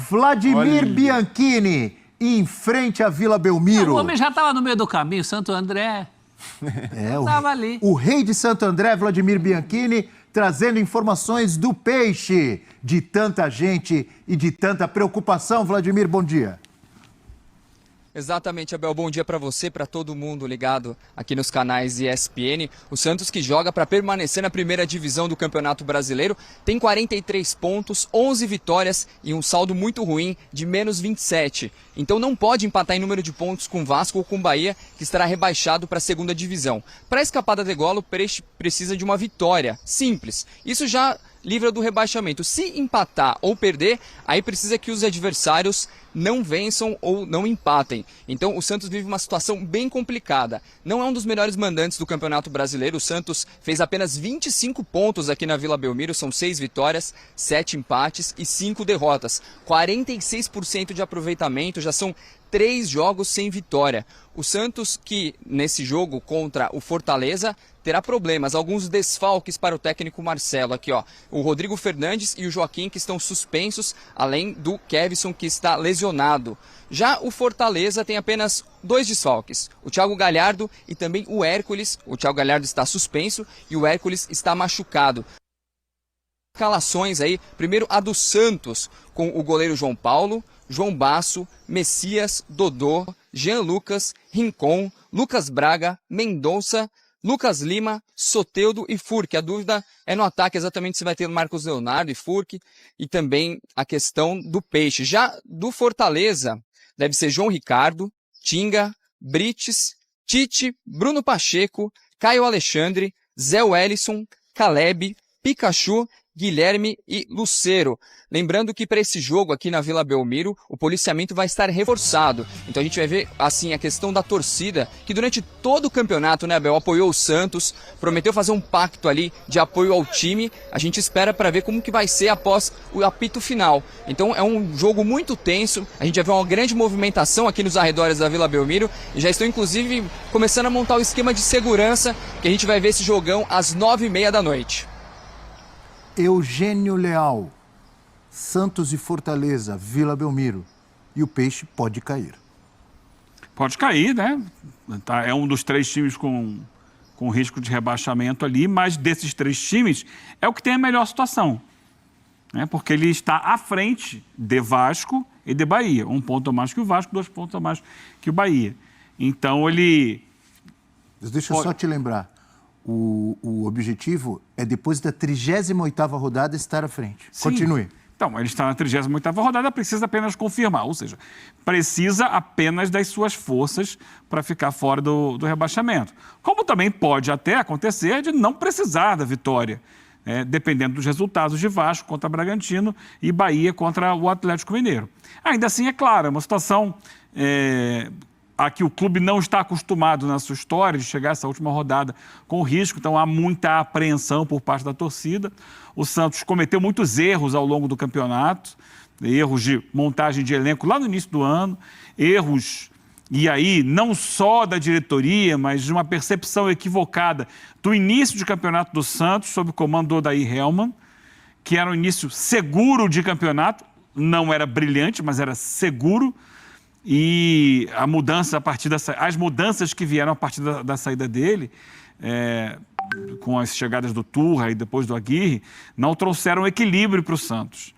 Vladimir Bianchini, em frente à Vila Belmiro. O homem já estava no meio do caminho, Santo André. Estava ali. O rei de Santo André, Vladimir Bianchini, trazendo informações do peixe, de tanta gente e de tanta preocupação. Vladimir, bom dia. Exatamente, Abel. Bom dia para você, para todo mundo ligado aqui nos canais ESPN. O Santos, que joga para permanecer na primeira divisão do Campeonato Brasileiro, tem 43 pontos, 11 vitórias e um saldo muito ruim de menos 27. Então não pode empatar em número de pontos com Vasco ou com Bahia, que estará rebaixado para a segunda divisão. Para escapar da degola, o Peixe precisa de uma vitória. Simples. Isso já livra do rebaixamento. Se empatar ou perder, aí precisa que os adversários não vençam ou não empatem. Então o Santos vive uma situação bem complicada. Não é um dos melhores mandantes do Campeonato Brasileiro. O Santos fez apenas 25 pontos aqui na Vila Belmiro. São 6 vitórias, 7 empates e 5 derrotas. 46% de aproveitamento, já são 3 jogos sem vitória. O Santos, que nesse jogo contra o Fortaleza terá problemas, alguns desfalques para o técnico Marcelo. Aqui, ó, o Rodrigo Fernandes e o Joaquim, que estão suspensos, além do Kevson, que está lesionado. Já o Fortaleza tem apenas 2 desfalques, o Thiago Galhardo e também o Hércules. O Thiago Galhardo está suspenso e o Hércules está machucado. Escalações aí, primeiro a do Santos, com o goleiro João Paulo, João Basso, Messias, Dodô, Jean Lucas, Rincon, Lucas Braga, Mendonça, Lucas Lima, Soteldo e Furque. A dúvida é no ataque exatamente se vai ter Marcos Leonardo e Furque, e também a questão do Peixe. Já do Fortaleza, deve ser João Ricardo, Tinga, Brites, Tite, Bruno Pacheco, Caio Alexandre, Zé Wellison, Caleb, Pikachu, Guilherme e Lucero. Lembrando que para esse jogo aqui na Vila Belmiro, o policiamento vai estar reforçado. Então a gente vai ver assim a questão da torcida, que durante todo o campeonato, né, Abel, apoiou o Santos, prometeu fazer um pacto ali de apoio ao time. A gente espera para ver como que vai ser após o apito final. Então é um jogo muito tenso. A gente já vê uma grande movimentação aqui nos arredores da Vila Belmiro e já estou inclusive começando a montar o esquema de segurança, que a gente vai ver esse jogão às 9h30 da noite. Eugênio Leal, Santos e Fortaleza, Vila Belmiro. E o Peixe pode cair. Pode cair, né? É um dos 3 times com risco de rebaixamento ali, mas desses 3 times é o que tem a melhor situação, né? Porque ele está à frente de Vasco e de Bahia. 1 ponto a mais que o Vasco, 2 pontos a mais que o Bahia. Então ele... Deixa eu só te lembrar. O objetivo é, depois da 38ª rodada, estar à frente. Sim. Continue. Então, ele está na 38ª rodada, precisa apenas confirmar, ou seja, precisa apenas das suas forças para ficar fora do rebaixamento. Como também pode até acontecer de não precisar da vitória, dependendo dos resultados de Vasco contra Bragantino e Bahia contra o Atlético Mineiro. Ainda assim, é claro, é uma situação... a que o clube não está acostumado na sua história de chegar a essa última rodada com risco, então há muita apreensão por parte da torcida. O Santos cometeu muitos erros ao longo do campeonato, erros de montagem de elenco lá no início do ano, erros, e aí não só da diretoria, mas de uma percepção equivocada do início de campeonato do Santos, sob o comando do Odair Hellmann, que era um início seguro de campeonato, não era brilhante, mas era seguro. E a mudança as mudanças que vieram a partir da saída dele, com as chegadas do Turra e depois do Aguirre, não trouxeram equilíbrio para o Santos.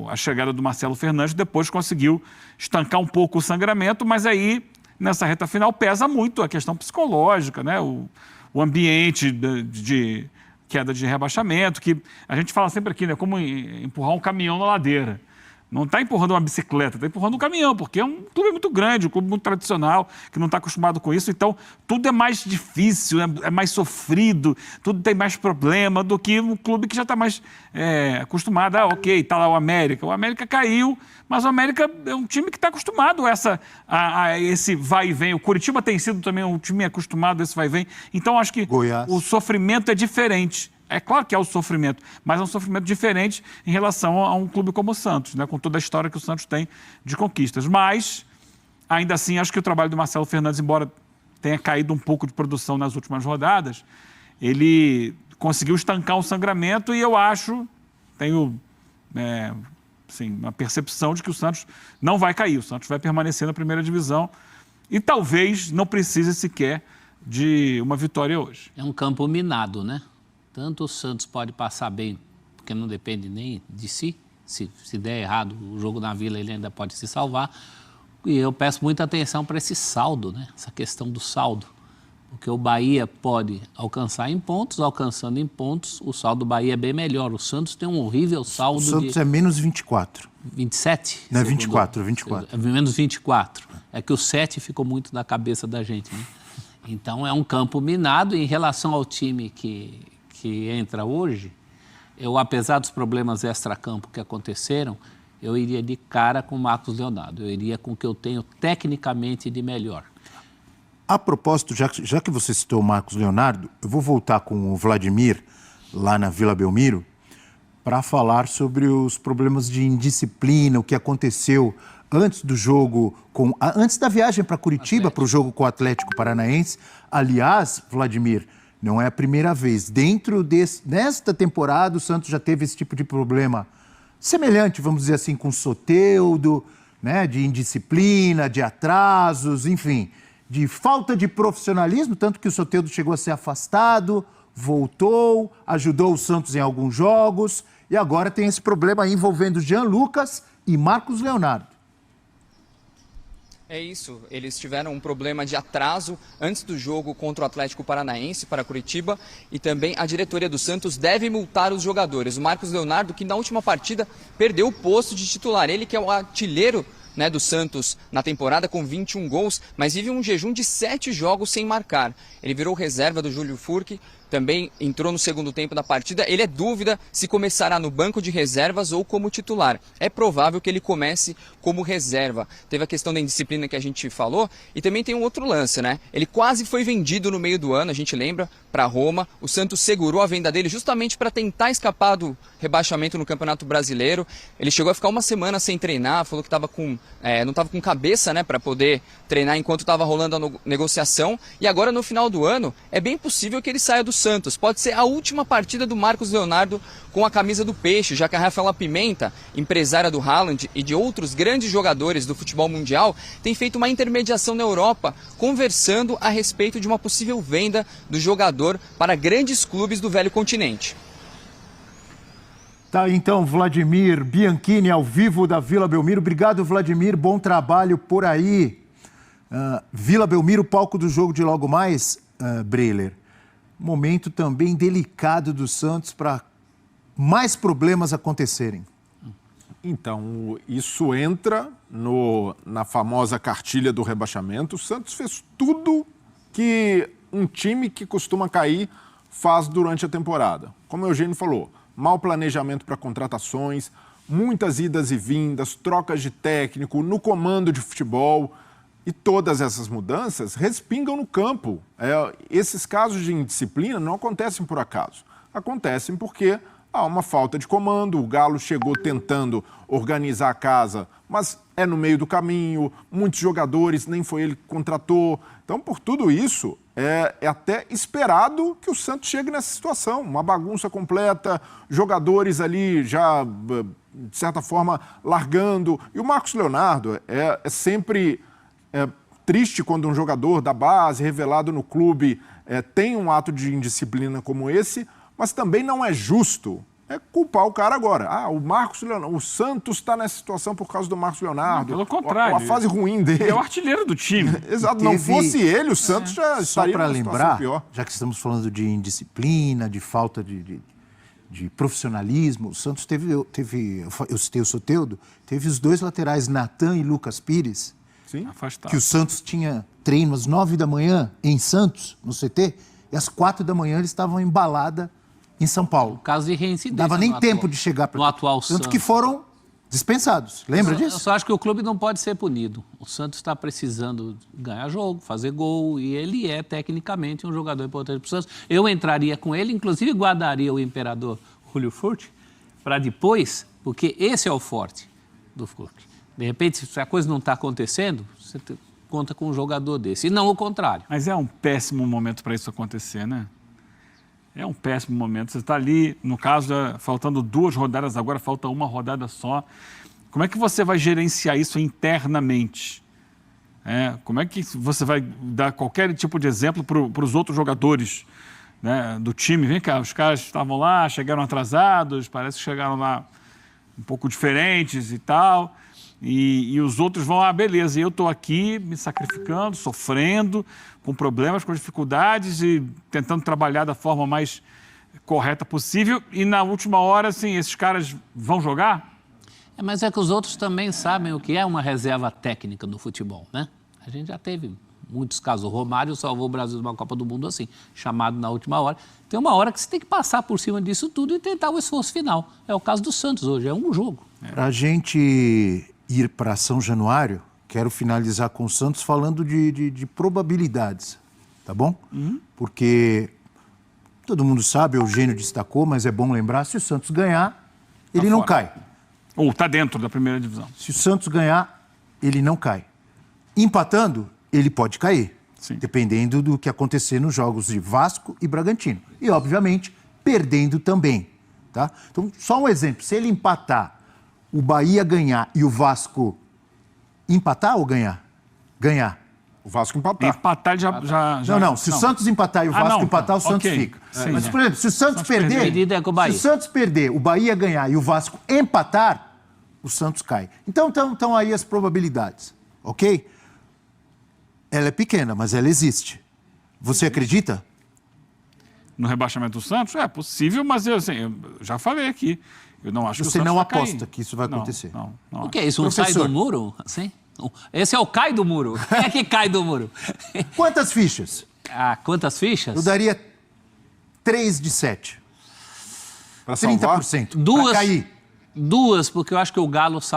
A chegada do Marcelo Fernandes depois conseguiu estancar um pouco o sangramento, mas aí, nessa reta final, pesa muito a questão psicológica, né? O ambiente de queda de rebaixamento, que a gente fala sempre aqui, né? Como empurrar um caminhão na ladeira. Não está empurrando uma bicicleta, está empurrando um caminhão, porque é um clube muito grande, um clube muito tradicional, que não está acostumado com isso. Então, tudo é mais difícil, é mais sofrido, tudo tem mais problema do que um clube que já está mais acostumado. Ok, está lá o América. O América caiu, mas o América é um time que está acostumado a esse vai e vem. O Curitiba tem sido também um time acostumado a esse vai e vem. Então, acho que o sofrimento é diferente. É claro que é o sofrimento, mas é um sofrimento diferente em relação a um clube como o Santos, né? Com toda a história que o Santos tem de conquistas. Mas, ainda assim, acho que o trabalho do Marcelo Fernandes, embora tenha caído um pouco de produção nas últimas rodadas, ele conseguiu estancar o sangramento e eu acho, tenho uma percepção de que o Santos não vai cair, o Santos vai permanecer na primeira divisão e talvez não precise sequer de uma vitória hoje. É um campo minado, né? Tanto o Santos pode passar bem, porque não depende nem de si. Se der errado o jogo na Vila, ele ainda pode se salvar. E eu peço muita atenção para esse saldo, né? Essa questão do saldo. Porque o Bahia pode alcançar em pontos, alcançando em pontos, o saldo do Bahia é bem melhor. O Santos tem um horrível saldo de... O Santos é menos 24. 27? Não, é 24, 24. É menos 24. É que o 7 ficou muito na cabeça da gente, né? Então é um campo minado. Em relação ao time que entra hoje, eu, apesar dos problemas extra-campo que aconteceram, eu iria de cara com o Marcos Leonardo. Eu iria com o que eu tenho tecnicamente de melhor. A propósito, já que você citou o Marcos Leonardo, eu vou voltar com o Vladimir, lá na Vila Belmiro, para falar sobre os problemas de indisciplina, o que aconteceu antes do jogo, antes da viagem para Curitiba, para o jogo com o Atlético Paranaense. Aliás, Vladimir, não é a primeira vez. Nesta temporada, o Santos já teve esse tipo de problema semelhante, vamos dizer assim, com o Soteldo, né, de indisciplina, de atrasos, enfim, de falta de profissionalismo, tanto que o Soteldo chegou a ser afastado, voltou, ajudou o Santos em alguns jogos, e agora tem esse problema aí envolvendo Jean Lucas e Marcos Leonardo. É isso, eles tiveram um problema de atraso antes do jogo contra o Atlético Paranaense para Curitiba e também a diretoria do Santos deve multar os jogadores. O Marcos Leonardo, que na última partida perdeu o posto de titular, ele que é o artilheiro, né, do Santos na temporada com 21 gols, mas vive um jejum de 7 jogos sem marcar. Ele virou reserva do Júlio Furque, também entrou no segundo tempo da partida. Ele é dúvida se começará no banco de reservas ou como titular. É provável que ele comece como reserva. Teve a questão da indisciplina que a gente falou e também tem um outro lance, né? Ele quase foi vendido no meio do ano, a gente lembra, para Roma. O Santos segurou a venda dele justamente para tentar escapar do rebaixamento no Campeonato Brasileiro. Ele chegou a ficar uma semana sem treinar, falou que não estava com cabeça, né, para poder treinar enquanto estava rolando a negociação. E agora, no final do ano, é bem possível que ele saia do Santos. Pode ser a última partida do Marcos Leonardo com a camisa do Peixe, já que a Rafaela Pimenta, empresária do Haaland e de outros grandes jogadores do futebol mundial, tem feito uma intermediação na Europa, conversando a respeito de uma possível venda do jogador para grandes clubes do velho continente. Tá, então, Vladimir Bianchini, ao vivo da Vila Belmiro. Obrigado, Vladimir, bom trabalho por aí. Vila Belmiro, palco do jogo de logo mais, Breiler. Momento também delicado do Santos para mais problemas acontecerem. Então, isso entra na famosa cartilha do rebaixamento. O Santos fez tudo que um time que costuma cair faz durante a temporada. Como o Eugênio falou, mau planejamento para contratações, muitas idas e vindas, trocas de técnico, no comando de futebol. E todas essas mudanças respingam no campo. Esses casos de indisciplina não acontecem por acaso. Acontecem porque há uma falta de comando, o Galo chegou tentando organizar a casa, mas é no meio do caminho, muitos jogadores, nem foi ele que contratou. Então, por tudo isso, é até esperado que o Santos chegue nessa situação. Uma bagunça completa, jogadores ali já, de certa forma, largando. E o Marcos Leonardo é sempre... É triste quando um jogador da base, revelado no clube, tem um ato de indisciplina como esse, mas também não é justo culpar o cara agora. O Marcos Leonardo, o Santos está nessa situação por causa do Marcos Leonardo. Não, pelo contrário. A fase ruim dele. Ele é o artilheiro do time. Exato, não fosse ele, o Santos já estaria numa situação pior. Já que estamos falando de indisciplina, de falta de profissionalismo, o Santos teve, eu citei o Soteldo, teve os dois laterais, Natan e Lucas Pires, Sim. Afastado. que o Santos tinha treino às 9 da manhã em Santos, no CT, e às 4 da manhã eles estavam em balada em São Paulo. Caso de reincidência. Não dava nem tempo de chegar para no atual Tanto Santos. que foram dispensados. Lembra disso? Eu só acho que o clube não pode ser punido. O Santos está precisando ganhar jogo, fazer gol, e ele é tecnicamente um jogador importante para o Santos. Eu entraria com ele, inclusive guardaria o imperador Júlio Furque para depois, porque esse é o forte do Furque. De repente, se a coisa não está acontecendo, você conta com um jogador desse. E não o contrário. Mas é um péssimo momento para isso acontecer, né? É um péssimo momento. Você está ali, no caso, faltando 2 rodadas, agora falta 1 rodada só. Como é que você vai gerenciar isso internamente? Como é que você vai dar qualquer tipo de exemplo para os outros jogadores, né, do time? Vem cá, os caras estavam lá, chegaram atrasados, parece que chegaram lá um pouco diferentes e tal, e os outros vão, beleza, e eu estou aqui me sacrificando, sofrendo, com problemas, com dificuldades e tentando trabalhar da forma mais correta possível, e na última hora, assim, esses caras vão jogar? Mas é que os outros também sabem o que é uma reserva técnica do futebol, né? A gente já teve muitos casos. O Romário salvou o Brasil de uma Copa do Mundo assim, chamado na última hora. Tem uma hora que você tem que passar por cima disso tudo e tentar o esforço final. É o caso do Santos hoje, é um jogo. Para a gente ir para São Januário, quero finalizar com o Santos falando de probabilidades, tá bom? Porque todo mundo sabe, o Eugênio destacou, mas é bom lembrar, se o Santos ganhar, ele não cai. Ou está dentro da primeira divisão. Se o Santos ganhar, ele não cai. Empatando, ele pode cair, Sim. dependendo do que acontecer nos jogos de Vasco e Bragantino. E, obviamente, perdendo também. Tá? Então, só um exemplo. Se ele empatar, o Bahia ganhar e o Vasco empatar ou ganhar? Ganhar. O Vasco empatar. Empatar já... Não. Se o Santos empatar e o Vasco empatar, o Santos fica. Sim, Mas, por exemplo, se o Santos perder... Medida é com o Bahia. Se o Santos perder, o Bahia ganhar e o Vasco empatar, o Santos cai. Então, estão aí as probabilidades, ok? Ela é pequena, mas ela existe. Você acredita? No rebaixamento do Santos? É possível, mas eu já falei aqui. Eu não acho que o Você Santos não vai aposta cair. que isso vai acontecer? Não O que é isso? Um sai Professor. do muro? Assim? Esse é o cai do muro. Quem é que cai do muro? Quantas fichas? Quantas fichas? Eu daria 3 de 7. Para salvar? 30%. Duas. Pra cair. 2, porque eu acho que o Galo